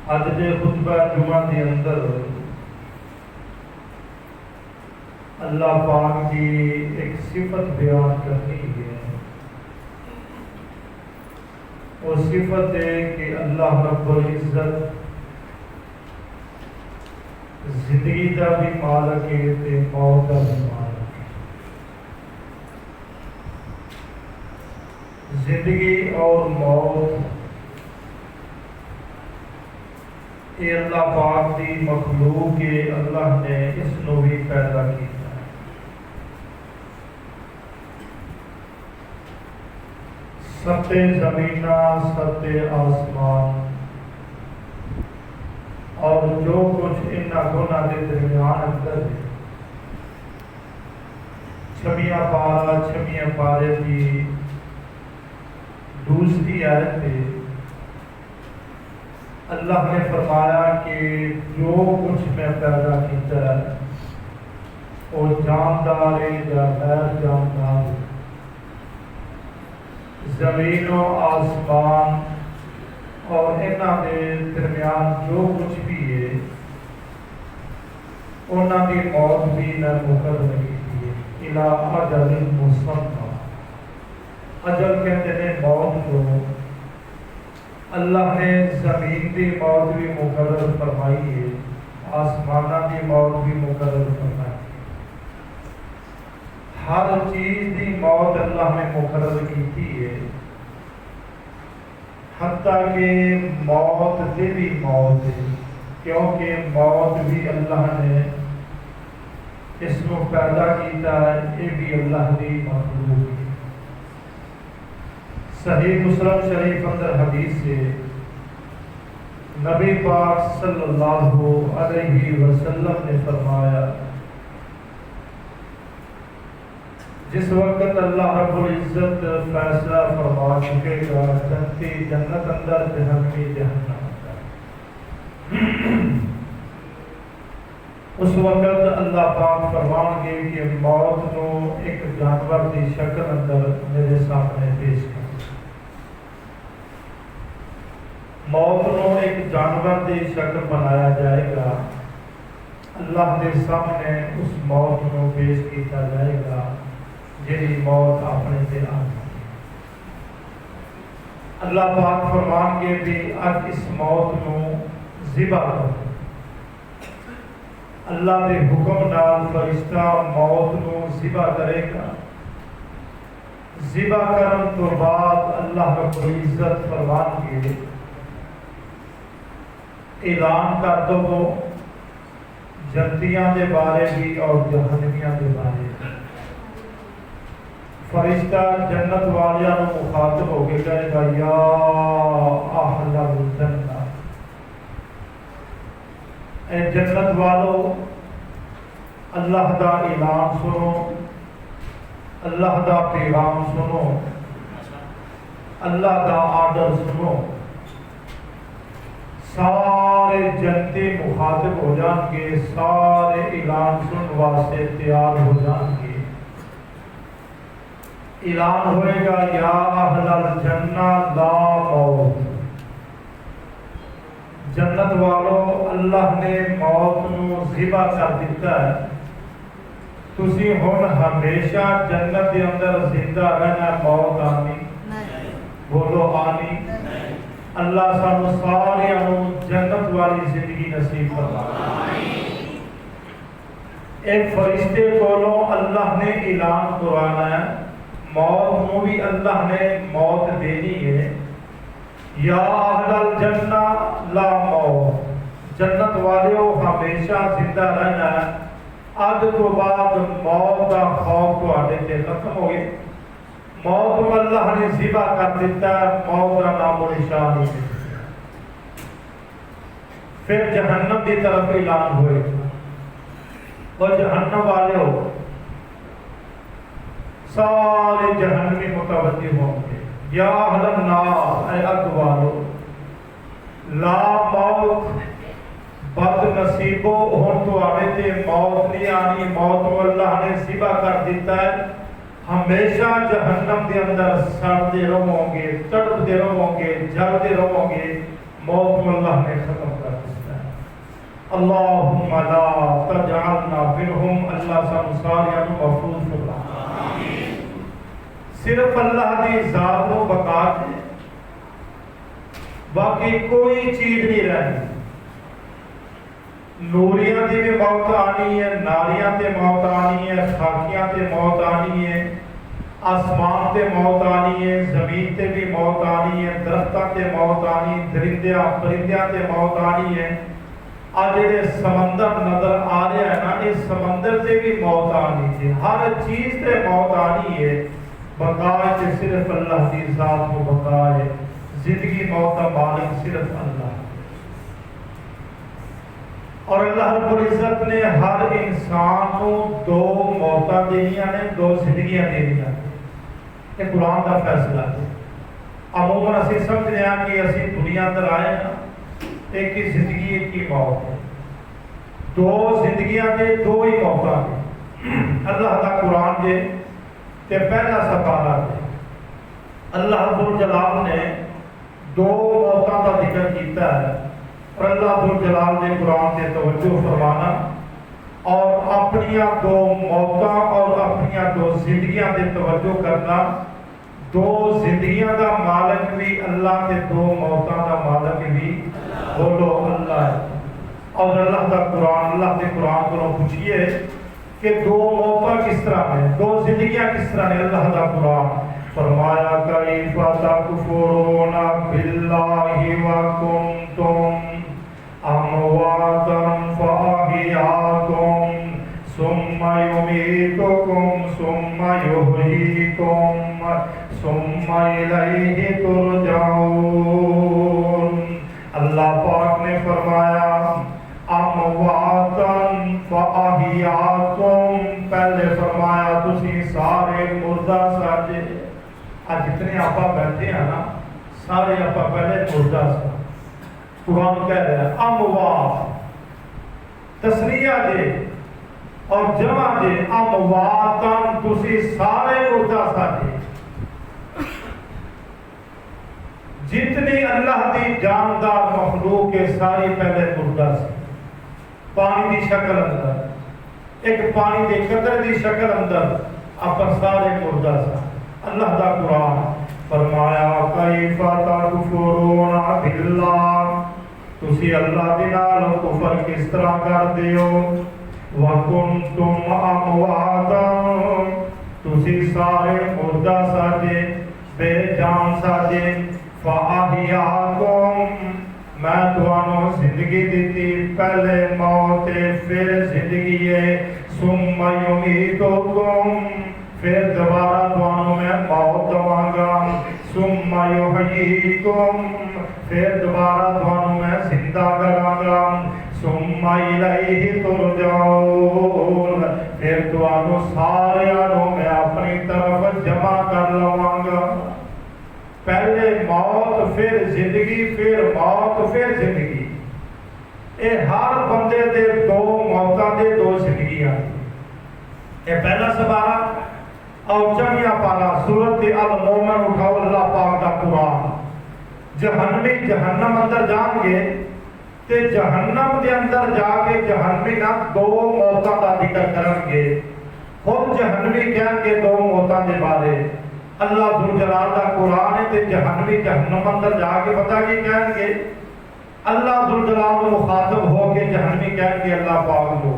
اج دے خطبہ جمعہ دے اندر اللہ پاک کی ایک صفت بیان کرنی ہے۔ وہ صفت ہے کہ اللہ رب العزت زندگی کا بھی مالک ہے تے موت کا بھی مالک ہے۔ زندگی اور موت یہ اللہ پاک دی مخلوق ہے، اللہ نے اس نو بھی پیدا کیا ہے۔ ستے زمینہ ستے آسمان اور جو کچھ ان گناہ کے درمیان اندر ہے، چھمیاں پارا چھمیاں پارے کی دوسری آیت ہے۔ اللہ نے فرمایا کہ جو کچھ میں پیدا کیتا ہے وہ جاندار ہے یا غیر جاندار ہے، زمین و آسمان اور انہاں دے درمیان جو کچھ بھی ہے انہاں دی موت بھی میں مقرر کی ہے۔ الی اجل مسمى، اجل کہتے ہیں موت کو۔ اللہ نے زمین کی موت بھی مقرر فرمائی ہے، آسمانہ کی موت بھی مقرر فرمائی ہے۔ ہر چیز کی موت اللہ نے مقرر کی ہے، حتیٰ کہ موت سے بھی موت ہے، کیونکہ موت بھی اللہ نے اس کو پیدا کیتا ہے، یہ بھی اللہ کی مخلوق ہے۔ صحیح مسلم شریف اندر حدیث سے نبی پاک صلی اللہ علیہ وسلم نے فرمایا، جس وقت اللہ رب العزت فیصلہ فرما چکے گا جنتی جنت اندر جہنمی جہنم اندر، اس وقت اللہ پاک فرمان گے کہ موت کو ایک جانور کی شکل اندر میرے سامنے پیش کر۔ موت کو ایک جانور کی شکل بنایا جائے گا، اللہ کے سامنے اس موت کو پیش کیا جائے گا جی موت اپنے سے آ جائے۔ اللہ پاک فرمان گے بھی اج اس موت کو ذبح کرو۔ اللہ کے حکم نال فرشتہ موت کو ذبح کرے گا۔ ذبح کرن تو بعد اللہ رب العزت فرمان گے، اعلان کر دو جنتیاں دے بارے بھی اور جہنمیاں دے بارے بھی۔ فرشتہ جنت والیاں نو مخاطب ہو کے کہے گا، یا اہل الجنہ، اے جنت والو اللہ دا اعلان سنو، اللہ دا پیغام سنو، اللہ دا آرڈر سنو۔ سارے جنتی مخاطب ہو جان گے، سارے اعلان سن واسطے تیار ہو جان گے۔ اعلان ہوئے گا، یا اہل الجنہ لا موت، جنت والو اللہ نے موت کو ذبح کر دیتا ہے، تسی ہن ہمیشہ جنت کے اندر زندہ رہنا، موت آنی بولو آنی۔ اللہ سانو سارے جنت والی زندگی نصیب فرمائے۔ ایک فرشتے کو اللہ نے اعلان کرانا ہے، موت کو بھی اللہ نے موت دینی ہے۔ یا اہل الجنہ لا موت، جنت والے ہمیشہ زندہ رہنا ہے، اج تو بعد موت کا خوف تواڈے تے ختم ہو گئے۔ موت کو اللہ نے ذبح کر دیتا ہے، موت کا نام و نشان نہیں ہے۔ پھر جہنم کی طرف اعلان ہوئے، اور جہنم والے ہو سارے جہنمی متوجہ ہوں گے، یا اہل النار، اے اگ والو لا موت، بد نصیبو ہن تو آنے تے موت نہیں آنی، موت کو اللہ نے ذبح کر دیتا ہے، ہمیشہ جہنم کے اندر سڑتے رہو گے، تڑپتے رہو گے، جلتے رہو گے، موت کو اللہ نے ختم کر دیا ہے۔ اللہم لا تجعلنا منہم، اللہ سانو ساریاں نو محفوظ فرما۔ صرف اللہ دی ذات نو بقا دے، باقی کوئی چیز نہیں رہی۔ نوریاں دی بھی موت آنی ہے، ناریاں تے موت آنی ہے، خاکیاں تے موت آنی ہے، آسمان تے موت آنی ہے، زمین تے بھی موت آنی ہے، درختاں تے موت آنی، درندیاں پرندیاں تے موت آنی ہے۔ آج جڑے سمندر نظر آ رہے ہیں نا، اس سمندر تے بھی موت آنی ہے، ہر چیز تے موت آنی ہے۔ بقا تے صرف اللہ کی ذات کو بقا ہے، زندگی موت کا مالک صرف اللہ ہے۔ اور اللہ رب العزت نے ہر انسان کو دو موتاں دینیاں نے، دو زندگیاں دینیاں نے۔ یہ قرآن کا فیصلہ ہے۔ عموماً اسی سمجھتے ہیں کہ اسی دنیا اندر آئے نا، ایک ہی زندگی ایک ہی موت ہے، دو زندگیاں دے دو ہی موتاں نے۔ اللہ کا قرآن دے تے پہلا سپارہ دے اللہ رب الجلال نے دو موتاں کا ذکر کیتا ہے، اور اللہ ذوالجلال نے قرآن سے توجہ فرمانا اور اپنیاں دو موتاں اور اپنیاں دو زندگیاں دے توجہ کرنا۔ دو زندگیاں دا مالک بھی اللہ تے دو موتاں دا مالک بھی بولو اللہ ہے۔ اور اللہ دا قرآن، اللہ دے قرآن کو پوچھئے کہ دو موتاں کس طرح ہیں، دو زندگیاں کس طرح ہیں۔ اللہ دا قرآن فرمایا کیف تکفرون باللہ وکنتم امواتا فاحیاکم ثم یمیتکم ثم یحییکم ثم الیہ ترجعون۔ اللہ پاک نے فرمایا امواتا فاحیاکم، پہلے فرمایا تسی سارے مردہ ساجے۔ آج جتنے آپ بیٹھے ہیں نا، سارے آپ پہلے مردہ سا۔ قرآن کہہ رہا ہے اموات، تسنیہ دے اور جمع دے، امواتن تسی سارے مردہ ساجے۔ جتنی اللہ دی جاندار مخلوق کے ساری پہلے مردہ سی، پانی دی شکل اندر، ایک پانی دے قطرے دی شکل اندر آپ سارے مردہ سا۔ اللہ دا قرآن فرمایا کیف تکفرون باللہ، تسی اللہ دے نال کفر کس طرح کر دیو، وکنتم امواتا، تسی سارے مردہ ساجے، بے جان ساجے، فاحیاکم، میں تمہوں زندگی دیتی، پہلے موت پھر زندگی ہے، ثم یمیتکم، پھر دوبارہ تمہوں میں موت دواں گا، ثم یحییکم، پھر دوبارہ تمہوں میں زندہ کراں گا، ثم الیہ ترجعون، پھر تمہوں سارے میں اپنی طرف جمع کر لواں گا۔ پہلے موت پھر زندگی، پھر موت پھر زندگی۔ اے ہر بندے دے دو موتاں دے دو زندگیاں۔ اے پہلا سپارہ اور جمعیہ پارا سورۃ المومن اٹھاؤ، اللہ پاک دا قرآن۔ جہنمی جہنم اندر جان گے تے جہنم دے اندر جا کے جہنمی نہ دو موتاں دا ذکر کرن گے، خود جہنمی کہن گے دو موتاں دے بارے۔ اللہ ذوالجلال دا قرآن ہے تے جہنمی جہنم اندر جا کے پتہ کی کہیں گے، اللہ ذوالجلال کو مخاطب ہو کے جہنمی کہیں گے اللہ پاک کو،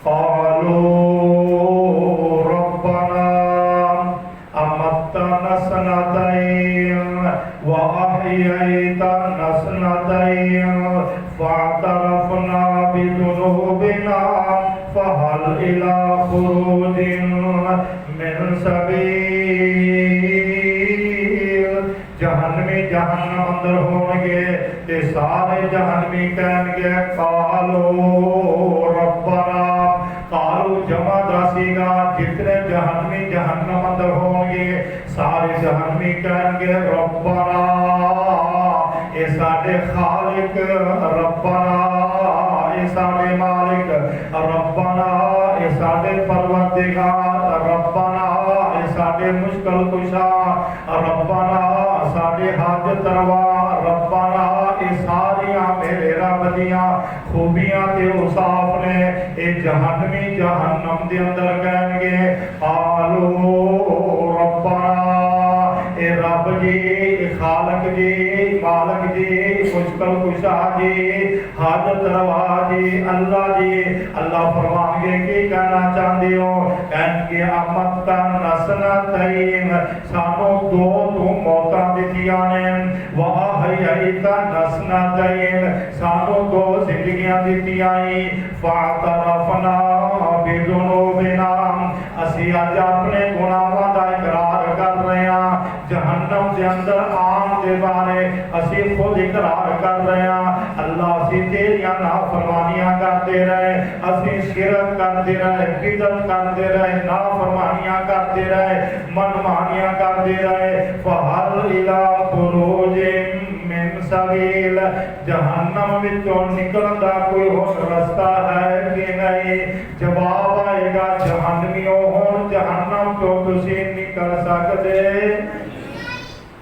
قالوا ربنا امتنا سنتين وأحييتنا سنتين فاعترفنا بذنوبنا فهل إلى خروج من سبيل۔ جہنمی جہنم اندر ہونگے تے سارے جہنمی کہیں گے قالوا ربنا، قالوا جمع داسی گا، جتنے جہنمی جہنم اندر ہونگے سارے جہنمی کہیں گے ربنا، اے ساڈے خالق، ربنا اے ساڈے مالک، ربنا اے ساڈے پروردگار، ربنا اے ساڈے مشکل کشا، ربنا ساڈے حاجت روا، ربنا اے سارے میرے رب دیاں خوبیاں تے اوصاف نے، اے جہنمی جہنم دے اندر کہن گے قالو ربنا، اے رب جی، اے خالق جی، مالک جی، مشکل کشا جی، حاجت روا جی، اللہ جی۔ اللہ فرمان گے کہ کہنا چاہتے ہو؟ کہن گے امتا نسنا تین، سانو دو تو موتاں دتیاں نے، وَأَحْيَيْتَ نسنا تین، سانو دو زندگیاں دتیاں، فَاعْتَرَفْنَا بِذُنُوبِنَا، اسی اج اپنے گناہاں دا اقرار کر رہے ہیں، جہنم دے اندر آن دے بارے اسی خود اقرار کر رہے ہیں، اللہ اسی تیریاں نافرمانیاں کرتے رہے، اسی شرک کرتے رہے، بدعت کرتے رہے، نافرمانیاں کرتے رہے، منمانیاں کرتے رہے، فَهَلْ إِلَىٰ خُرُوجٍ مِّن سَبِيلٍ، جہنم وچوں نکلن دا کوئی اور رستہ ہے کہ نہیں؟ جواب آئے گا جہنمیوں ہون جہنم تو تسی نکل سکتے،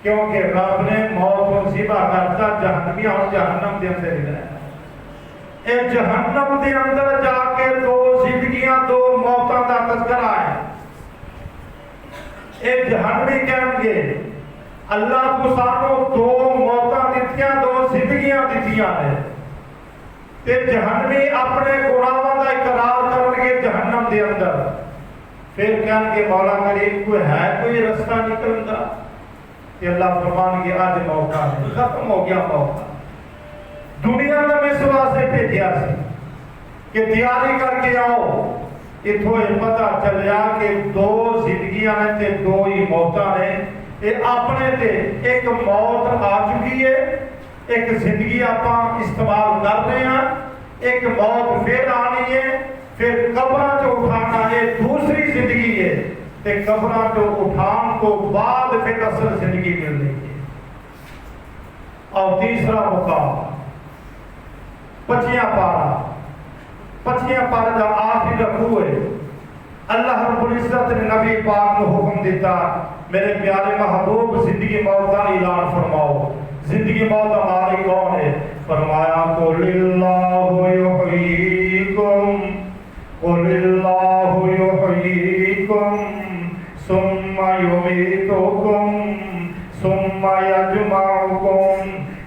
کیونکہ رب نے موت کو ذبح کرتا، جہنمی اور جہنم دے اندر ہی رہے۔ اے جہنم دے اندر جا کے دو زندگیاں دو موتاں دا تذکرہ ہے۔ اے جہنمی کہیں گے اللہ کو سانو دو موتاں دتیاں، دو زندگیاں دتیاں ہے، تے جہنمی اپنے گناہاں دا اقرار کرن گے جہنم دے اندر، پھر کہیں گے مولا کریم کوئی ہے کوئی رستہ نکلن دا؟ کہ اللہ فرمان گے آج موقع ہے، ختم ہو گیا موقع، دنیا میں اس واسطے بھیجیا سی کہ تیاری کر کے آؤ، اتھوں یہ پتہ چلیا کہ دو زندگیاں نے تے دو ہی موتاں نے، یہ اپنے تے ایک موت آ چکی ہے، ایک زندگی آپاں استعمال کر رہے ہیں، ایک موت پھر آنی ہے، پھر قبراں جو اٹھانا ہے دوسری زندگی ہے، تے قبراں جو اٹھان کو بعد پھر اصل زندگی مل رہی ہے۔ اور تیسرا مقام 25 پارہ دا آخری رکوع ہے، اللہ رب العزت نے نبی پاک کو حکم دیتا میرے پیارے محبوب زندگی موت کا اعلان فرماؤ، زندگی موت ہماری کون ہے؟ فرمایا قل اللہ یحییکم، قل اللہ یحییکم ثم یمیتکم ثم یجمعکم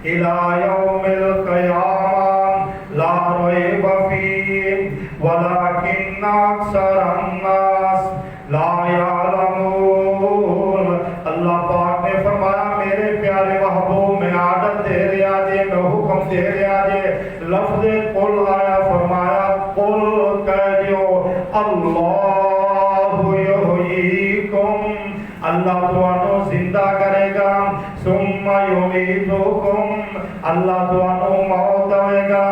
الی یوم القیامہ لا ریب فیہ ولکن اکثر الناس لا یعلمون۔ اللہ پاک نے فرمایا میرے پیارے محبوب میں عادت دے رہا جے، میں حکم دے رہا جے، لفظ قل آیا، فرمایا قل کہہ دیو اللہ یحییکم، اللہ تمہارو زندہ کرے گا، ثم یمیتکم، اللہ تمہارو موت دے گا،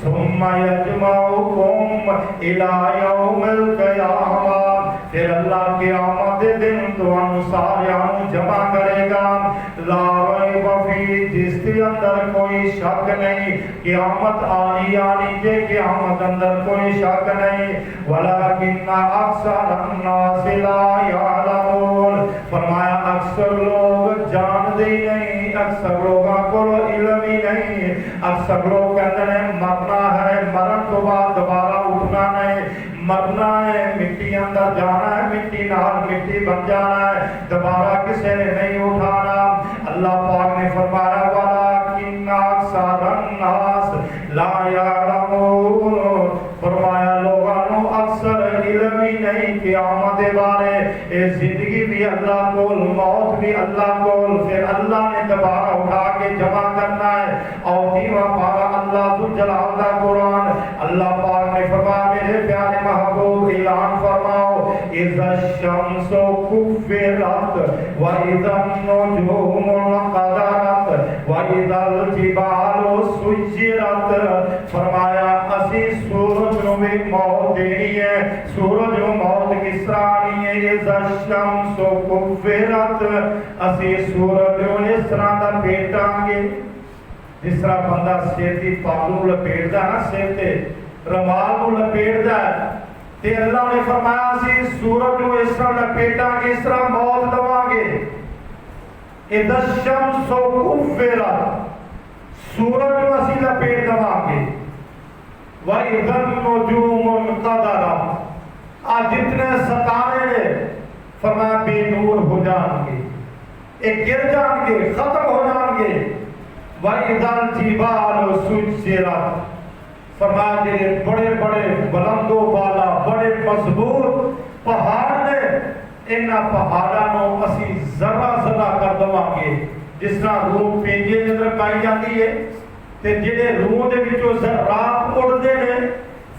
ثم یجمعکم الی یوم القیامہ، پھر اللہ قیامت دے دن تمہارو ساریاں جمع کرے گا، لا ریب فیہ، جس کے اندر کوئی شک نہیں، قیامت آنی کے قیامت اندر کوئی شک نہیں، ولیکن اکثر الناس لا یعلمون، فرمایا اکثر لوگ جان دے نہیں، اکثر لوگوں کو علم ہی نہیں، اکثر لوگ کہتے ہیں مرنا ہے، مرن تو بعد دوبارہ اٹھنا نہیں، مرنا ہے مٹی اندر جانا ہے، مٹی نال مٹی بن جانا ہے، دوبارہ کسے نے نہیں اٹھانا۔ اللہ پاک نے فرمایا وَلَكِنَّ أَكْثَرَ النَّاسِ لَا يَعْلَمُونَ، فرمایا لوگوں اکثر علم ہی نہیں قیامت بارے، اے زندگی بھی اللہ کو، موت بھی اللہ کو، پھر اللہ نے دوبارہ اٹھا کے جمع کرنا ہے۔ اور دیوہ پارا اللہ ذو جلال دا قرآن، اللہ پاک نے فرمایا میرے پیارے محبوب اعلان فرماؤ اذا الشمس کفرت واذا النجوم انقدرت واذا الجبال سجرت، فرمایا اسی سورج نو بھی موت دینی ہے، سورج نو موت کس طرح آنی ہے؟ اذا الشمس کفرت، اسی سورج نو اس طرح دا پیٹاں گے جس طرح بندہ سیتی پالو لپیٹ دا نا، سیتے رمال کو لپیٹ دا ہے، تے اللہ نے فرمایا اسی سورج نو اس طرح لپیٹاں گے، اس طرح موت دواں گے۔ اذا الشمس کفرت، سورج کو اسی لپیٹ دوا کے وَإِذَا النُّجُومُ انْقَدَرَتْ آج جتنے ستارے نے فرمایا بے نور ہو جان گے، ایک گر جان گے، ختم ہو جان گے۔ وَإِذَا الْجِبَالُ سُجِّرَتْ فرمایا کہ بڑے بڑے بلندوں والا بڑے مضبوط پہاڑ نے انہاں پہاڑاں نو اسی ذرہ ذرہ کر دواں گے، جس طرح روح پینجے دے اندر پائی جاتی ہے تے جڑے روح دے وچوں ذرات اڑدے نے،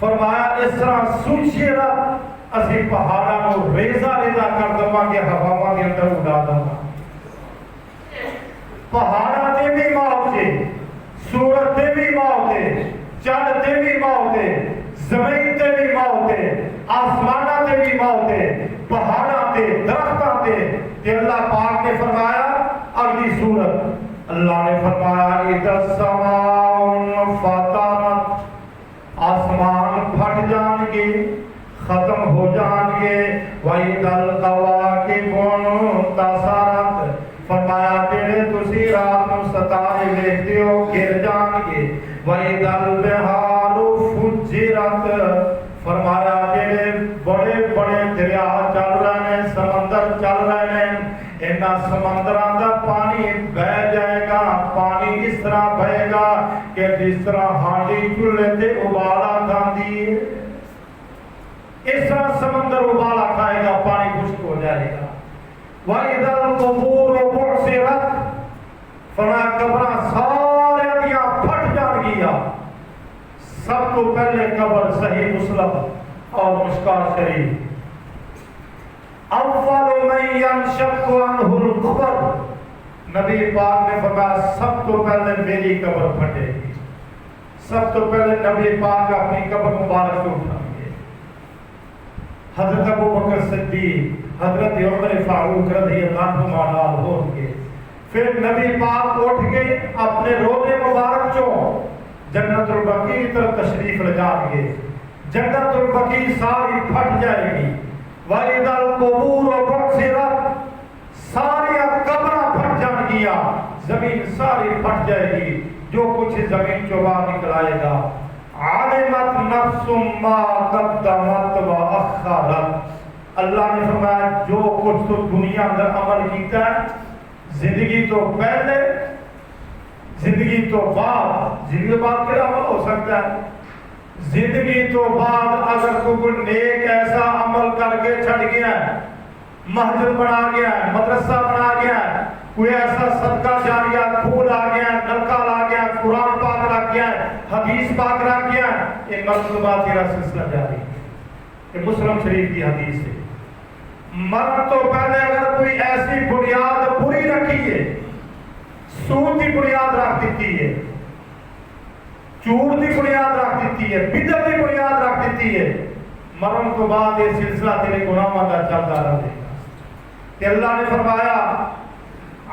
فرمایا اس طرح سُجِّرَتْ اسی پہاڑاں نو ریزہ ریزہ کر دواں گے، ہواواں دے اندر اڑا دواں۔ پہاڑاں تے بھی موت ہے، سورج تے بھی موت ہے، چند تے بھی موت ہے، زمین تے بھی موت ہے، آسمانہ تے بھی موت ہے، پہاڑاں تے درختاں تے کہ اللہ پاک نے فرمایا اگلی سورت اللہ نے فرمایا اِذَا السَّمَاءُ انْفَطَرَتْ آسمان پھٹ جان گے، ختم ہو جان گے۔ وَإِذَا الْكَوَاكِبُ انْتَثَرَتْ فرمایا تیرے تسی رات نو ستارے دیکھتے ہو گر جان گے۔ وَإِذَا الْبِحَارُ فُجِّرَتْ فرمایا تیرے بڑے بڑے دریا چل رہے ہیں، سمندر چل رہے ہیں، انہاں سمندراں دا پانی بہ جائے گا، پانی اس طرح بہے گا کہ جس طرح ہانڈی چولہے تے ابالا کھاندی ہے، اس طرح سمندر ابالا کھائے گا، پانی خشک ہو جائے گا۔ وَإِذَا الْقُبُورُ بُعْثِرَتْ فرمایا قبراں سارے دیاں پھٹ جان گیا۔ سب تو پہلے قبر صحیح مسلم اور مشکات شریف اول من ينشق عنه القبر نبی پاک نے فرمایا سب تو پہلے میری قبر پھٹے گی، سب تو پہلے نبی پاک اپنی قبر مبارک کو اٹھائیں گے۔ حضرت ابو بکر صدیق، حضرت عمر فاروق رضی اللہ عنہ ہوں گے، پھر نبی پاک اٹھ کے اپنے روضے مبارک چوں جنت البقیع کی طرف تشریف لے جائیں گے، جنت البقیع ساری پھٹ جائے گی۔ وَإِذَا الْقُبُورُ بُعْثِرَتْ ساری قبراں پھٹ جان گیا، زمین ساری پھٹ جائے گی، جو کچھ زمین چوں باہر نکل آئے گا۔ عَلِمَتْ نَفْسٌ مَا قَدَّمَتْ وَأَخَّرَتْ اللہ نے فرمایا جو کچھ تو دنیا اندر عمل کیتا ہے، زندگی تو پہلے زندگی تو بعد، زندگی بعد کیا عمل ہو سکتا ہے؟ زندگی تو بعد اگر کوئی نیک ایسا عمل کر کے چھڑ گیا ہے، مسجد بنا گیا ہے، مدرسہ بنا گیا ہے، کوئی ایسا صدقہ جاریہ پھول آ گیا ہے، نلکا لا گیا ہے، قرآن پاک رکھ گیا ہے، حدیث پاک رکھ گیا ہے، یہ مرتبہ تیرا سلسلہ جاری ہے۔ یہ مسلم شریف کی حدیث ہے۔ مرن تو پہلے اگر کوئی ایسی بنیاد بری رکھی ہے، سود کی بنیاد رکھ دیتی ہے، چور کی بنیاد رکھ دیتی ہے، بدعت کی بنیاد رکھ دیتی ہے، مرن تو بعد یہ سلسلہ تیرے گناہوں کا چلتا رہے گا۔ کہ اللہ نے فرمایا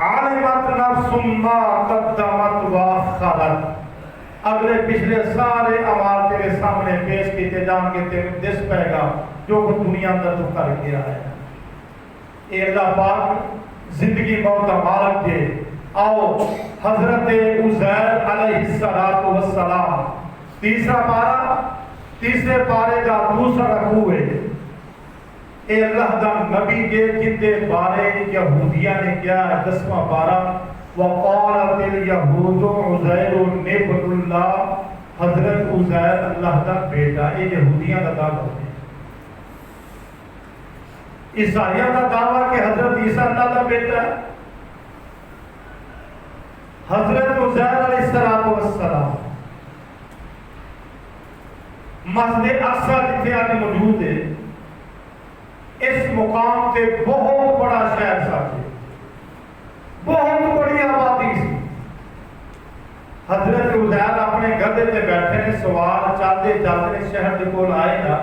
عالمت نفس ما قدمت واخرت اگلے پچھلے سارے اعمال تیرے سامنے پیش کیتے جان کے تیرے دس پائے گا جو کچھ دنیا اندر تو کر گیا ہے۔ اے اللہ پاک زندگی موت مالک دے۔ آؤ حضرت عزیر علیہ السلام تیسرا پارہ، تیسرے پارے کا دوسرا رکوع ہے۔ اے اللہ دا نبی دے جندے بارے یہودیہ نے کیا ہے 10واں پارہ وقالت الیہود عزیر ابن اللہ حضرت عزیر اللہ دا بیٹا۔ اے یہودیاں دا دعویٰ ہے، عیسائیوں کا دعویٰ کہ حضرت عیسیٰ اللہ کا بیٹا ہے۔ حضرت عزیر علیہ السلام مسجد اقصی جتھے آج موجود ہے، اس مقام تے بہت بڑا شہر ساتھ، بہت بڑی آبادی سی۔ حضرت عزیر اپنے گدے تے بیٹھے نے، سوار چلتے چلتے شہر دے کول آئے نا،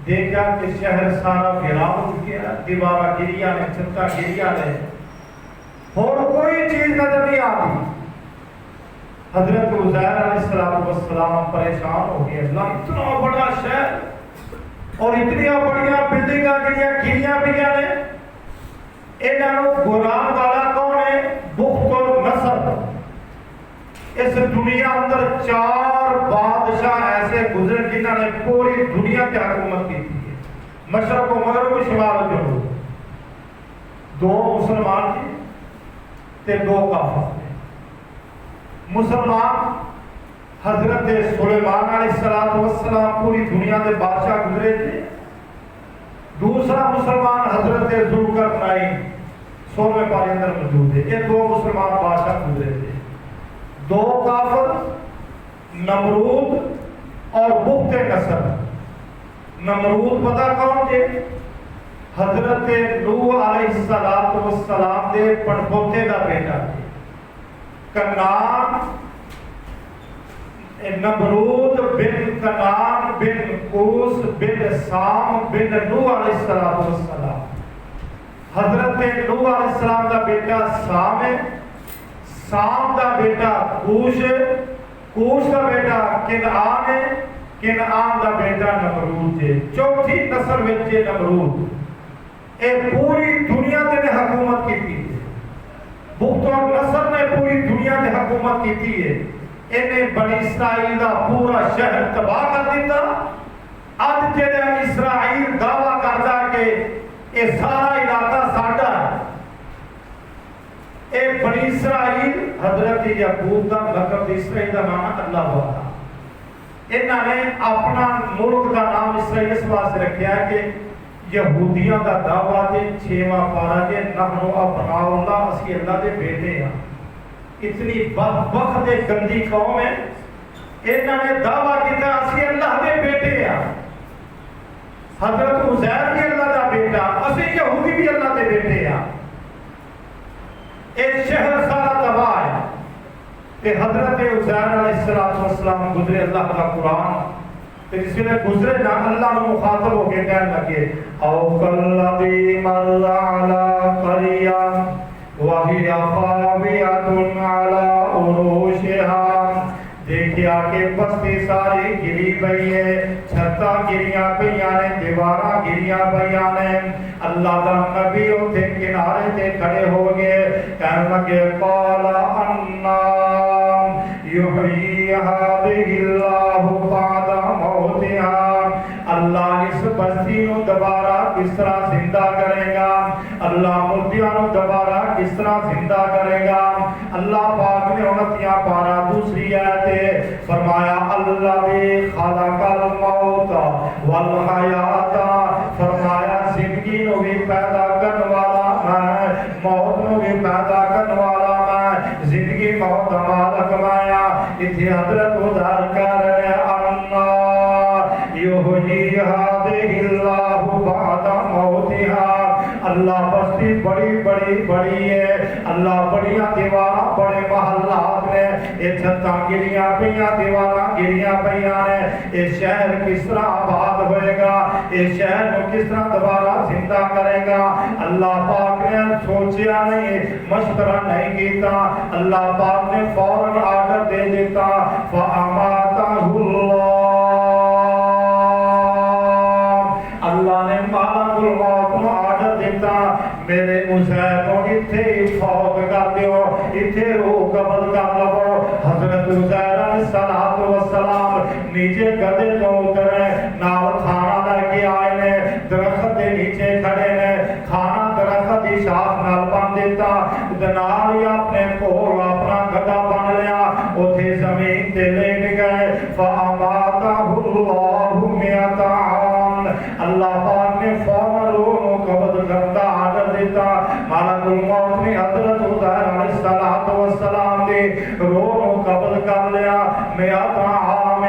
دیکھا کہ شہر سارا گھیرا ہو چکا، دیوارا گریا نے، چھتا گریا نے، اور کوئی چیز نظر نہیں آتی۔ حضرت عزیر علیہ السلام پریشان ہو گئے، اللہ اتنا بڑا شہر اور اتنی بڑیاں بلڈنگاں جڑیاں گھیریاں پئیاں نے، انہاں نوں گران والا کون ہے؟ بخت النصر۔ اس دنیا اندر 4 بادشاہ ایسے گزرے جنہوں نے پوری دنیا کی حکومت کی تھی، مشرق و مغرب شمال و جنوب، 2 مسلمان تھے تے 2 کافر تھے۔ مسلمان حضرت سلیمان علیہ السلام پوری دنیا کے بادشاہ گزرے تھے۔ دوسرا مسلمان حضرت ذوالقرنین 16ویں پارے اندر موجود ہے۔ یہ 2 مسلمان بادشاہ گزرے تھے۔ 2 کافر نمرود اور بخت نصر۔ نمرود پتہ کون تھے؟ حضرت نوح علیہ السلام دے پڑپوتے دا بیٹا تھے۔ کنعان نمرود بن کنعان بن قوس بن سام بن نوح علیہ السلام۔ حضرت نوح علیہ السلام دا بیٹا سام ہے، سام دا بیٹا کوش ہے، کوش دا بیٹا کنعان ہے، کنعان دا بیٹا نمرود ہے۔ چوتھی نسل وچ نمرود اے پوری دنیا تے حکومت کی تھی۔ بخت اور نصر نے پوری دنیا تے حکومت کی تھی ہے۔ انہیں بنی اسرائیل دا پورا شہر تباہ کر دیتا۔ اب جڑا اسرائیل دعویٰ کرتا کہ یہ سارا علاقہ ساڈا ہے۔ اے بنی اسرائیل حضرت یعقوب دا لقب اسرائیل دا نام اللہ ہوا تھا۔ انہوں نے اپنا ملک دا نام اسرائیل اس واسطے رکھا ہے کہ یہودیاں دا دعویٰ تے 6واں پارہ کے نحن ابناء اللہ، اسی اللہ دے بیٹے ہیں۔ اتنی بدبخت گندی قوم ہے، انہوں نے دعویٰ کیتا اسی اللہ دے بیٹے ہیں۔ حضرت عزیر بھی اللہ دا بیٹا، اسی یہودی بھی اللہ دے بیٹے ہیں۔ ایک شہر سارا تباہ ہے کہ حضرت عزیر علیہ السلام گزرے اللہ کا قرآن کہ جس میں گزرے نا اللہ نے مخاطب ہو کے کہنے لگے او کالذی مر علی قریہ وہی خاویۃ علی عروشها، دیکھیا کہ بستی ساری گری پئی ہے، چھتاں گریاں پیاں نے، دیواراں گریاں پیاں نے۔ اللہ دا نبی اوتھے کنارے تے کھڑے ہو گئے، کہنے لگے قال انا یحیی ہذہ اللہ بعد موتها، اللہ اس بستی نو دوبارہ کس طرح زندہ کرے گا، اللہ مردیاں نو دوبارہ کس طرح زندہ کرے گا۔ اللہ پاک نے 29 پارہ دوسری آیت فرمایا الذی خلق الموت والحیات، فرمایا زندگی نو بھی پیدا کرنے والا میں، موت نو بھی پیدا کرنے والا میں، زندگی موت دا مالک میں۔ اتھے حضرت ادھر کر رہے انا یحیی ہذہ اللہ بعد موتها، اللہ بستی بڑی بڑی بڑی ہے، اللہ بڑیاں دیواراں بڑے محلات نے، یہ چھتاں گریاں پیاں دیواراں گریاں پیاں نے، یہ شہر کس طرح آباد ہوئے گا، یہ شہر کو کس طرح دوبارہ زندہ کرے گا۔ اللہ پاک نے سوچیا نہیں، مشورہ نہیں کیتا، اللہ پاک نے فوراً آرڈر دے دیتا فَأَمَاتَهُ اللَّهُ، اللہ نے مالک الموت کو آرڈر دیتا میرے عزیر کو اتھے ہی فوت کر دیو، اتھے روح قبض کر لو۔ حضرت عزیر علیہ السلام نیچے گدے تو اترے، نال کھانا لے کے آئے نے، درخت دے نیچے کھڑے نے، کھانا درخت دی شاخ نال بن دیتا، نال ہی اپنے کول اپنا گدا بن لیا، اتھے زمین تے لیٹ گئے۔ فَأَمَاتَهُ اللَّهُ مِئَةَ عام، اللہ پاک نے فوراً روح کو قبض کرتا آرڈر دیتا۔ مالک الموت نے حضرت عزیر علیہ السلام نے روح کو قبض کر لیا۔ مئات عام،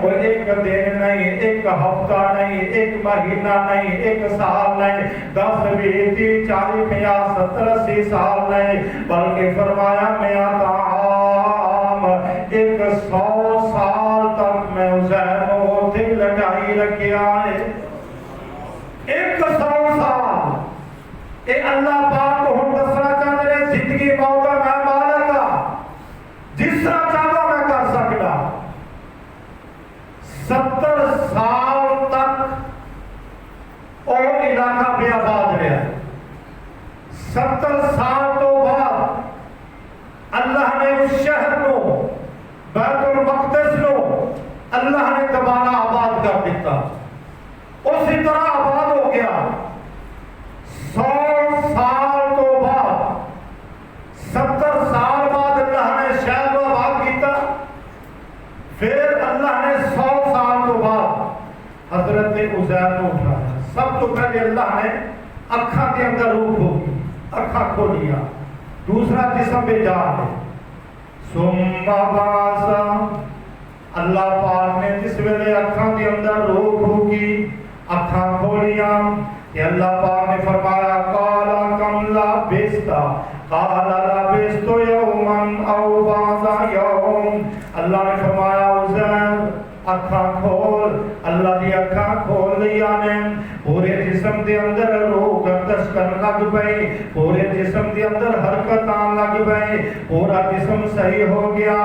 وہ ایک دن نہیں، ایک ہفتہ نہیں، ایک مہینہ نہیں، ایک سال نہیں، 10 20 30 40 50 70 80 سال نہیں، بلکہ فرمایا مئات عام، 100 سال تک میں عزیر کو دل لٹائی رکھیا ہے۔ 100 سال اے اللہ پاک کو ہم دسنا چاہتے ہیں زندگی موت کا میں مالک ہاں، جس طرح چاہتا میں کر سکتا۔ 70 سال تک اور علاقہ بے آباد رہا، 70 سال تو بعد اللہ نے اس شہر کو اللہ نے دوبارہ آباد کر دیتا، اسی طرح آباد ہو گیا۔ 100 سال تو بعد 70 سال بعد اللہ نے شہر کو آباد کیتا، پھر اللہ نے 100 سال تو بعد حضرت عزیر کو اٹھایا۔ سب تو پہلے اللہ نے اکھاں کے اندر روح ہوگی، اکھاں کھولیا، دوسرا جسم پہ جا ہے، ثم باسا، اللہ پاک نے جس ویلے اکھاں کے اندر روح ہوگی، اکھاں کھولیاں، کہ اللہ پاک نے فرمایا قال کم لبثت قال لبثت یوما او بعض یوم، اللہ نے فرمایا عزیر اکھاں کھول، اللہ دی اکھاں کھول لیا نے، پورے جسم دے اندر روح گردش کرن لگ پئی، پورے جسم دے اندر حرکت آن لگ پئی، پورا جسم صحیح ہو گیا،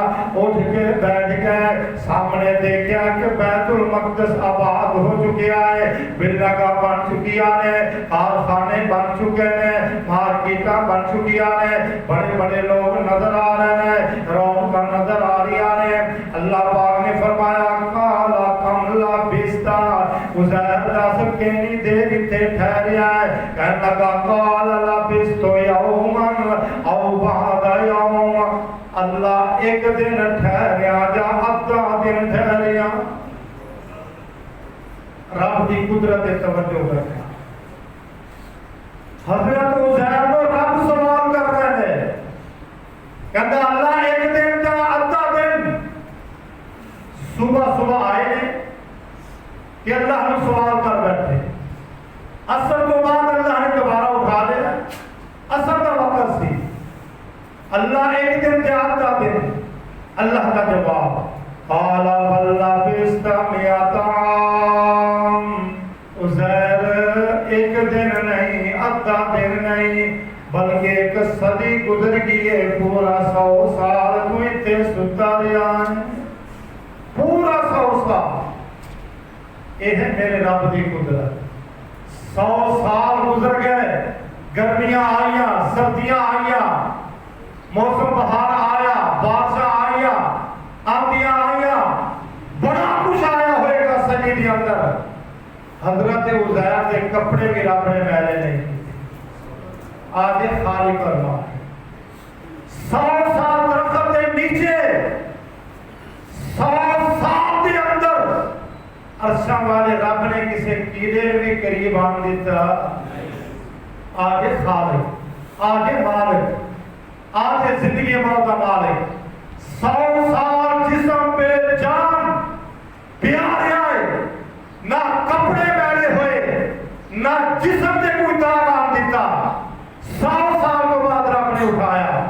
اٹھ کے بیٹھ گئے، سامنے دیکھا کہ بیت المقدس آباد ہو چکیا ہے، بلڈنگاں بن چکیا نے، کارخانے بن چکے نے، مارکیٹاں بن چکیا نے، بڑے بڑے لوگ نظر آ رہے ہیں، رونقاں نظر آ رہی نے۔ اللہ پاک نے فرمایا قال کم لبثت، عزیر دس کتنی دیر اتنے ٹھہریا ہے؟ کہنے لگا قال لبثت یوما او بعض یوم، اللہ ایک دن ٹھہریا یا آدھا دن ٹھہریا؟ رب کی قدرت توجہ کرنا۔ حضرت عزیر کو رب سوال کر رہے ہیں، کہتا اللہ ایک دن یا آدھا دن؟ صبح صبح آئے نے کہ اللہ نے سوال کر بیٹھے، اثر تو بعد اللہ نے دوبارہ اٹھا لیا، اثر کا وقت سی، اللہ ایک دن یا آدھا دن؟ اللہ کا جواب قال بل لبثت مئۃ عام، عزیر ایک دن نہیں، آدھا دن نہیں، بلکہ ایک صدی گزر گئی ہے، پورا 100 سال تو اتنے ستا رہا ہے، پورا 100 سال۔ یہ ہے میرے رب کی قدرت۔ 100 سال گزر گئے، گرمیاں آئیاں، سردیاں آئیاں، موسم بہار آیا، بارشاں آئیاں، آندیاں آئیاں، بڑا کچھ آیا ہوئے گا صدی کے اندر۔ حضرت عزیر کے کپڑے بھی رب نے میلے نہیں کیتے، آج خالی کرنا۔ 100 سال درخت کے نیچے، 100 سال کے اندر عرشاں والے رب نے کسی کیڑے بھی قریب آن دیتا۔ آج خالق، آج مالک، آج زندگی موت کا مالک، 100 سال جسم پہ جان پیارے آئے، نہ کپڑے میلے ہوئے، نہ جسم سے کوئی داغ آن دیتا۔ 100 سال کے بعد رب نے اٹھایا،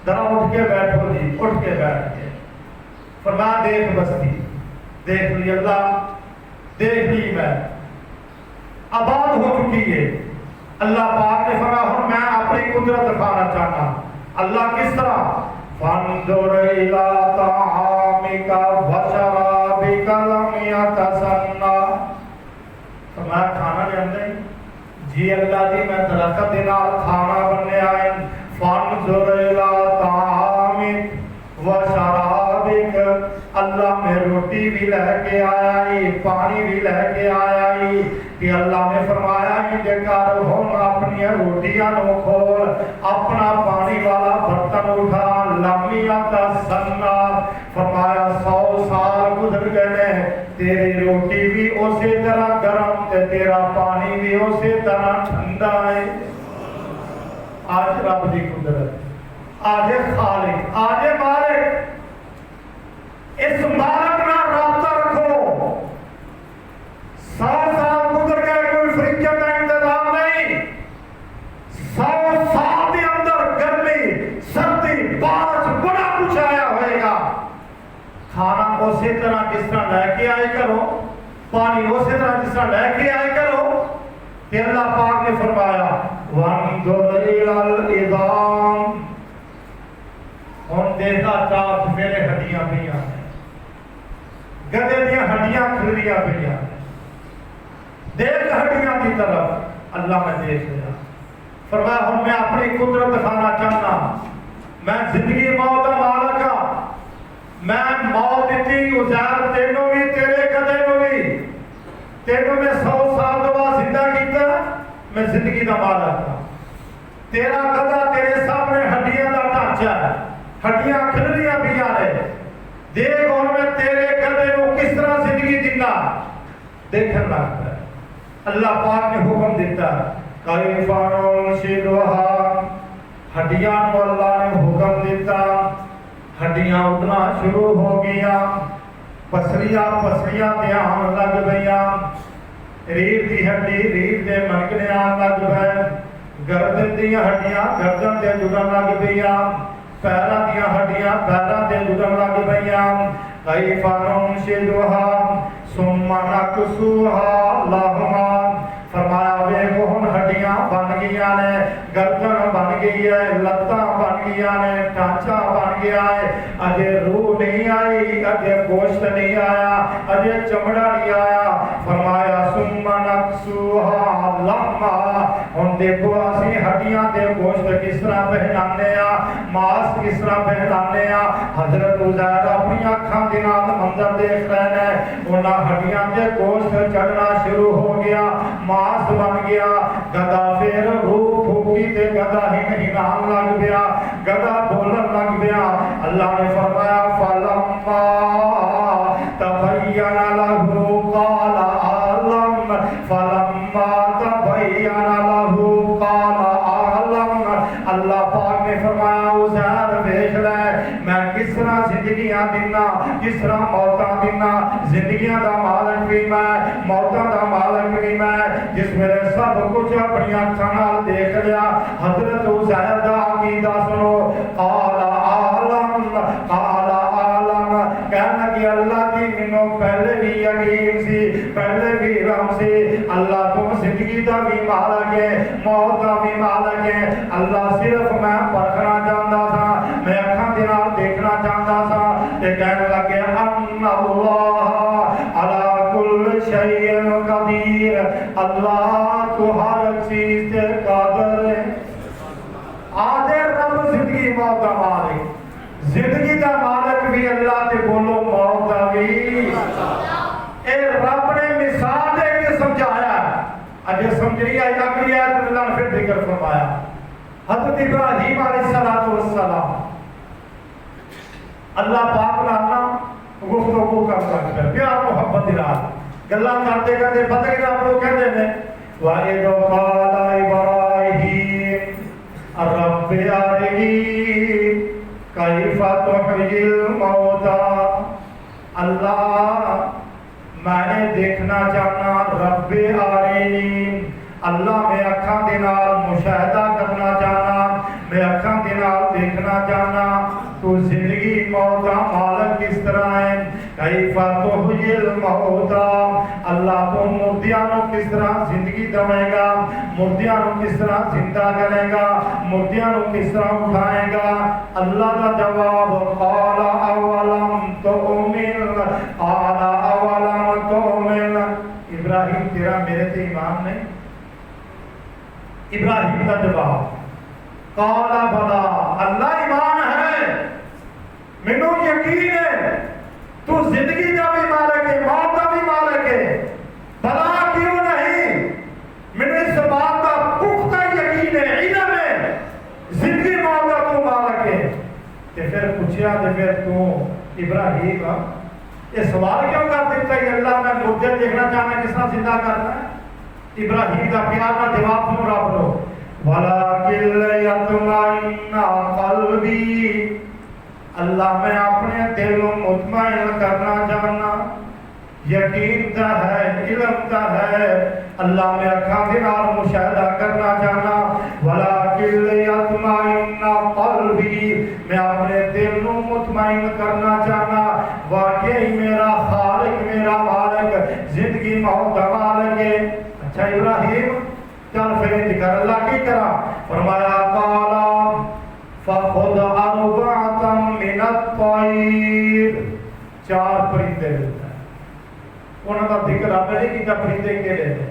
ذرا اٹھ کے بیٹھو جی، اٹھ کے بیٹھ کے فرمایا دیکھ بستی، دیکھ لی اللہ، دیکھ لی میں، آباد ہو چکی ہے۔ اللہ پاک نے فرمایا ہوں میں اپنی قدرت دکھانا چاہتا۔ اللہ کس طرح؟ فانظر الی طعامک وشرابک لم یتسنى، فرمایا کھانا لے آندے؟ جی اللہ جی میں درخت دے نال کھانا بننے آئے۔ فانظر الی طعامک وشرابک، اللہ میں روٹی بھی لے کے آیا ہی، پانی بھی لے کے آیا ہی، کہ اللہ نے فرمایا کہ کر ہوں اپنی روٹیاں نو کھول، اپنا پانی والا برتن اٹھا، لم یتسنى، فرمایا 100 سال گزر گئے، تیری روٹی بھی اسی طرح گرم تے تیرا پانی بھی اسی طرح ٹھنڈا ہے۔ آج رب دی قدرت، آج خالق، آج مالک، اس مالک نہ رابطہ رکھو۔ 100 سال گزر گئے، کوئی فریج کا انتظام نہیں، 100 سال کے اندر گرمی، سردی، بارش، بڑا کچھ آیا ہوئے گا۔ کھانا اسی طرح جس طرح لے کے آئے کرو، پانی اسی طرح جس طرح لے کے آئے کرو۔ کہ اللہ پاک نے فرمایا وانظر الی العظام، ہن دیکھا چار میرے ہڈیاں پئیاں، گدے دیا ہڈیاں کھلیاں پئیاں، دیکھ ہڈیاں کی طرف۔ اللہ میں دیکھ لیا، فرمایا ہوں میں اپنی قدرت دکھانا چاہتا، میں زندگی موت کا مالک ہاں، میں موت دیتی عزیر تینوں بھی تیرے گدے نو بھی تینوں میں 100 سال کے بعد زندہ کیتا میں زندگی دا مالک ہاں تیرا گدا تیرے سامنے ہڈیاں دا ڈھانچہ ہے ہڈیاں کھلریاں پیا نے دیکھ اور میں تیرے گدے نو کس طرح زندگی دینا دیکھن لگتا ہے اللہ پاک نے حکم دیتا کیفانون شدوہا ہڈیاں کو اللہ نے حکم دیتا ہڈیاں اٹھنا شروع ہو گیا پسلیاں دھیان لگ گیا ریڑھ دی ہڈی ریڑھ دے منگنے آن لگ پئے گردن دیا ہڈیاں گردن دے جڑن لگ گیا پیراں دیا ہڈیاں پیراں دے جڑن لگ گیا کیفانون شدوہا ثم نکسوہا لہما فرمایا وے وہ ہڈیاں بن گیا نے گردن بن گئی ہے لتاں بن گیا نے ٹانچا بن گیا ہے اجے روح نہیں آئی اجے گوشت نہیں آیا اجے چمڑا نہیں آیا فرمایا ثم نکسوہا لہما ہن دیکھو اسی ہڈیاں تے گوشت کس طرح پہنانے آ ماس کس طرح پہنانے آ حضرت عزیر اپنی اکھاں دے نال منظر دیکھ رہے ہیں انہاں ہڈیاں تے گوشت چڑھنا شروع ہو گیا ماس بن گیا گدا پھر روح پھوکی تے گدا ہی نہیں نام لگ گیا گدا بولن لگ گیا اللہ نے فرمایا فلما تبین لہو قال اعلم فلما تبین لہو قال اعلم اللہ پاک نے فرمایا عزیر دیکھ لے میں کس طرح زندگیاں دینا کس طرح موتاں دینا زندگیاں دا مالک بھی میں موتاں دا مالک بھی میں جس میرے سب کچھ اپنی اکھاں نال دیکھ لیا حضرت عزیر دا عقیدہ سنو قال عالم کہنا کہ اللہ کی منوں پہلے بھی یقین سی پہلے بھی رحم سی اللہ تو زندگی دا بھی مالک ہے موت دا بھی مالک ہے اللہ صرف میں پرکھنا چاہتا تھا میں اکھاں دے نال دیکھنا چاہتا تھا تے کہنے لگے ان اللہ علی کل شیء قدیر اللہ تو ہر چیز تے قادر ہے آدھے رب زندگی موت دا مالک زندگی دا مالک بھی اللہ تے بولو موت دا بھی اے رب نے مثال دے کے سمجھایا اجے سمجھ نہیں آئی اگلی آیت اللہ نے پھر ذکر فرمایا حضرت ابراہیم علیہ السلام اللہ پاک نال گفتگو کر سکتا ہے پیار محبت دی رات گلاں کرتے کرتے پتہ کہ آپ لوگ کہتے ہیں وَإِذْ قَالَ إِبْرَاهِيمُ رَبِّ أَرِنِي كَيْفَ تُحْيِي الْمَوْتَىٰ اللہ میں نے دیکھنا چاہنا رب آرینی اللہ میں اکھاں دے نال مشاہدہ کرنا چاہنا میں اکھاں دے نال دیکھنا چاہنا تو زندگی موت کا مالک کس طرح ہے کیف تحیی الموتى اللہ تو مردیاں نو کس طرح زندگی دے گا مردیاں نو کس طرح زندہ کرے گا مردیاں نو کس طرح اٹھائے گا اللہ کا جواب قال اولم تؤمن قال اولم تؤمن ابراہیم تیرا میرے تے ایمان نہیں ابراہیم کا جواب قال بلا اللہ ایمان ہے مینوں یقین ہے تو زندگی کا بھی مالک ہے موت کا بھی مالک ہے بلا کیوں نہیں مینوں اس بات کا پختہ یقین ہے علم ہے زندگی موت کا تو مالک ہے کہ پھر پوچھا تے پھر تو ابراہیم یہ سوال کیوں کر دیتا ہے اللہ میں مردے دیکھنا چاہنا کس طرح زندہ کرنا ہے ابراہیم کا پیار کا جواب سنو رب لو وَلَكِنْ لِيَطْمَئِنَّ قَلْبِي اللہ میں اپنے دل کو مطمئن کرنا چاہنا یقین تا ہے علم تا ہے اللہ میں اکھاں دے نال مشاہدہ کرنا چاہنا وَلَكِنْ لِيَطْمَئِنَّ قَلْبِي میں اپنے دل کو مطمئن کرنا چاہنا واقعی میرا خالق میرا مالک زندگی موت کا مالک ہے اچھا ابراہیم چل پھر ذکر اللہ کی طرح فرمایا قال فخذ اربعة من الطير چار پرندے لیتا ہے انہوں کا ذکر آپ نے کیتا پرندے کیڑے ہیں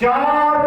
4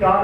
4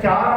4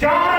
4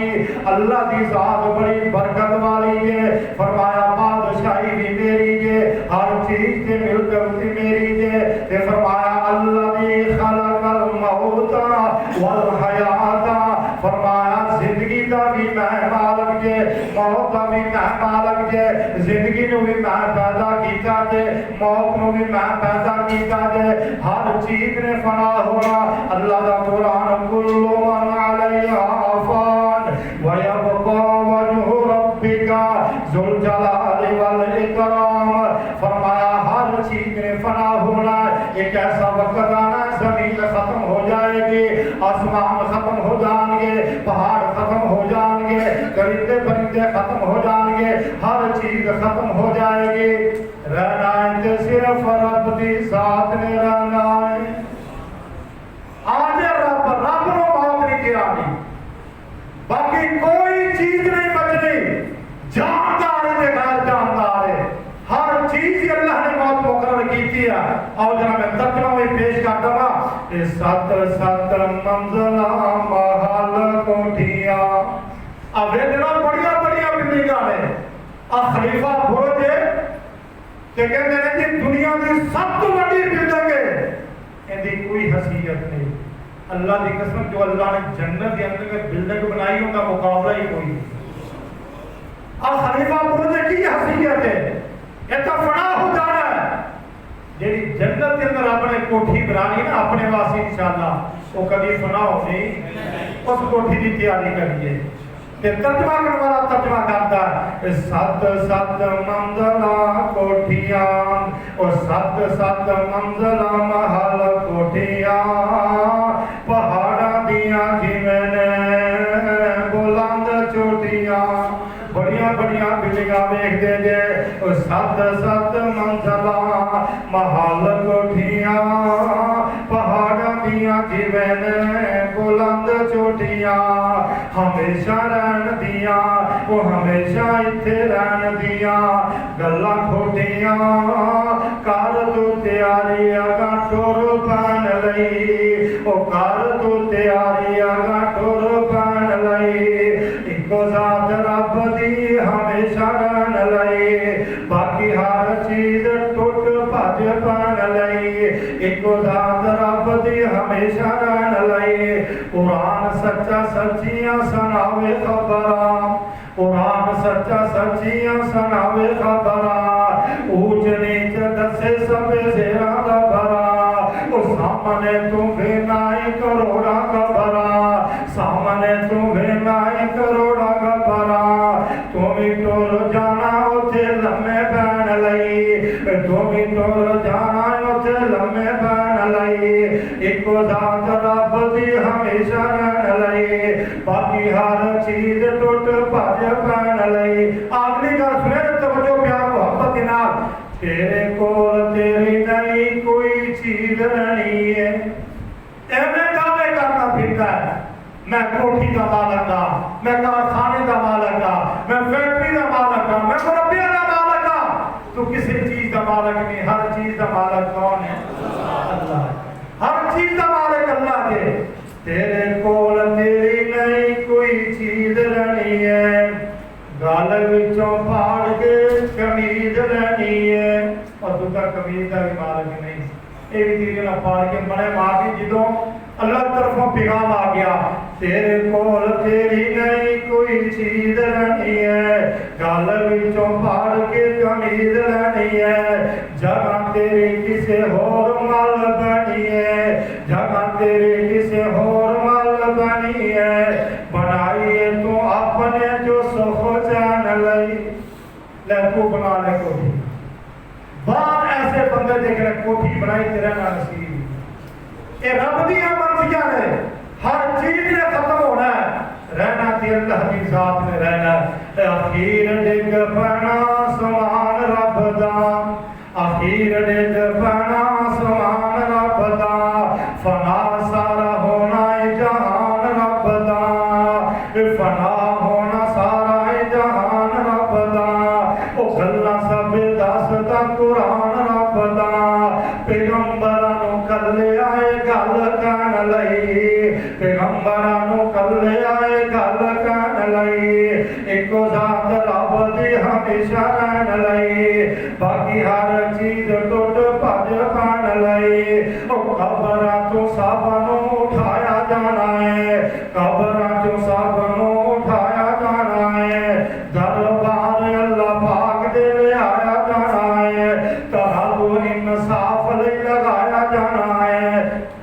جی اللہ دی ذات بڑی برکت والی ہے. فرمایا بادشاہی بھی میری ہے, ہر چیز تے ملکت بھی میری ہے. تے فرمایا الذی خلق الموت والحیات, فرمایا زندگی دا بھی میں مالک ہے, موت دا بھی میں مالک ہے. زندگی نو بھی میں پیدا کیتا تے موت نو بھی میں پیدا کیتا تے ہر چیز نے فنا ہونا. اللہ دا قرآن کل من علیہا فان ویبقا وجہ ربک ذو الجلال والاکرام. فرمایا ہر چیز نے فنا ہونا. ایک ایسا وقت آنا زمین ختم ہو جائے گی, آسمان ختم ہو جائیں گے, پہاڑ ختم ہو جائیں گے, درندے پرندے ختم ہو جائیں گے, ہر چیز ختم ہو جائے گی. رہنا ہے صرف رب دی ذات نے رہنا ہے. آج رب نو موت نہیں گرانی, باقی کوئی چیز نہیں بچنی. جاندار ہے غیر جاندار ہے, ہر چیز اللہ نے موت مقرر کی تھی. اور جناب میں ترجمہ میں پیش کرتا ہوں, سات سات منزلہ محل کوٹھیاں. اب یہ جناب بڑیا بڑیا بلڈنگاں نے, خلیفہ برج کہ کہتے ہیں کہ دنیا کی سب تو بڑی بلڈنگ ہے, ان دی کوئی حیثیت نہیں. اللہ کی قسم جو اللہ نے جنت کے اندر میں بلڈنگ بنائی ان کا مقابلہ ہی کوئی نہیں. اب خلیفہ برج کی حیثیت ہے, یہ تو فنا ہو جانا ہے. جیڑی جنت کے اندر اپنے کوٹھی بنانی نا اپنے واسطے انشاءاللہ وہ کبھی فنا ہو نہیں, اس کوٹھی کی تیاری کریے. کہ ترجمہ کرنے والا ترجمہ کرتا ہے سات سات منزلہ کوٹھیاں اور سات سات منزلہ محل کوٹھیاں, پہاڑاں دیاں جیویں نے بلند چوٹیاں. بڑیاں بڑیاں بلڈنگاں ویکھ دے جے, اور سات سات منزلہ محل کوٹھیاں, پہاڑاں دیاں جیویں نے بلند چوٹیاں. ہمیشہ رہن دیاں وہ ہمیشہ اتھے رہن دیاں, گلاں کھوٹیاں کر تو تیاری اگاں ٹر پین لئی, او کر تو تیاری اگاں ٹر پین لئی. اکو ذات رب دی ہمیشہ رہن لئی, باقی ہر چیز ٹوٹ بھج پین لئی. اکو ذات رب دی ہمیشہ رہن لئی. قرآن سچا سچیاں سناوے خبراں, قرآن سچا سچیاں سناوے خبراں. اونچ نیچ دسے سب زیرہ دا بھرا, او سامنے تو بھی نائی کروڑا خبراں, سامنے تو بھی نائی کروڑا خبراں. تمہیں ٹور جانا اتھے لمے بین لئی, تمہیں ٹور جانا اتھے لمے بین لئی. اکو ذات رب دی ہمیشہ رہن لئی, باقی ہر چیز ٹوٹ بھج پین لئی. آخری گل سنے تے توجہ پیار محبت کے نال, تیرے کول تیری نہیں کوئی چیز رہنی ہے. ایویں دعوے کرنا پھرتا ہے میں کوٹھی دا مالک ہاں, میں کارخانے دا مالک ہاں, میں فیکٹری دا مالک ہاں, میں مربیہ دا مالک ہاں. تو کسی چیز دا مالک نہیں, ہر چیز دا مالک کون ہے؟ اللہ ہے. ہر چیز دا مالک اللہ ہے. تیرے کول تیری نہیں کوئی چیز رہنی ہے, گل وچوں پھاڑ کے قمیض رہنی ہے. اور تو کا قمیض دا بھی مالک نہیں, یہ بھی تیرے نہ پھاڑ کے بنے مار کے جدوں اللہ طرفوں پیغام آ گیا, تیرے کول تیری نہیں کوئی چیز رہنی ہے, گل وچوں پھاڑ کے قمیض رہنی ہے. جگہ تیری کسے ہور مال بنی ہے, جگہ تیری کسے ہور مال بنی ہے. بنائی ہے تو اپنے جو سخ چین لئی, لے تو بنا لے کوٹھی. بعد ایسے بندے دیکھنے کوٹھی بنائی تیرے نہ نصیب. اے رب دی مرضیاں نے, ہر چیز نے ختم ہونا ہے, رہنا تے اللہ دی ذات نے رہنا ہے. اخیر ڈگ پنا سمان رب دا, اخیر ڈگ پنا سمان رب دا, فنا سارا ہونا جہان رب دا, فنا ہونا سارا جہان رب دا. او گلاں سب دسدا قرآن رب دا, پیغمبراں نو کلے آئے گل کہن لئی, پیغمبراں نو کلے آئے گل کہن لئی ایک ذات رب دی ہمیشہ رہن لئی باقی ہر چیز ٹوٹ بھج پان لئی قبراں تو سب نو اٹھایا جانا ہے قبراں تو سب نو اٹھایا جانا ہے دربار اللہ پاک دے لے آیا جانا ہے ترازو انصاف لے لگایا جانا ہے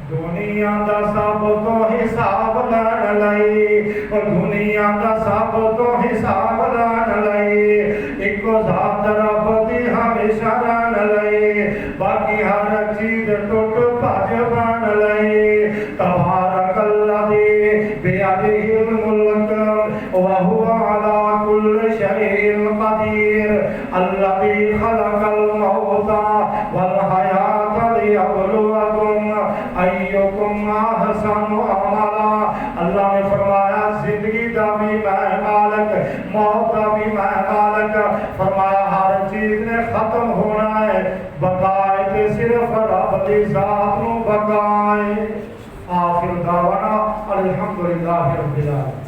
دنیا دا سب تو حساب لین لئی دنیا دا سب تو حساب لین لئی ایک ذات رب دی ہمیشہ رہن لئی باقی ہر چیز ٹوٹ بھج بن لئی تبارک الذی بیدہ الملک وہو علی کل شیء قدیر الذی خلق الموت والحیاۃ لیبلوکم ایکم احسن عملا اللہ نے فرمایا زندگی دا بھی میں مالک موت دا بھی میں مالک فرمایا ہر چیز نے ختم ہونا ہے بقائے تے صرف رب دی ذات نو بقائے آخر دعوانا الحمدللہ رب العالمین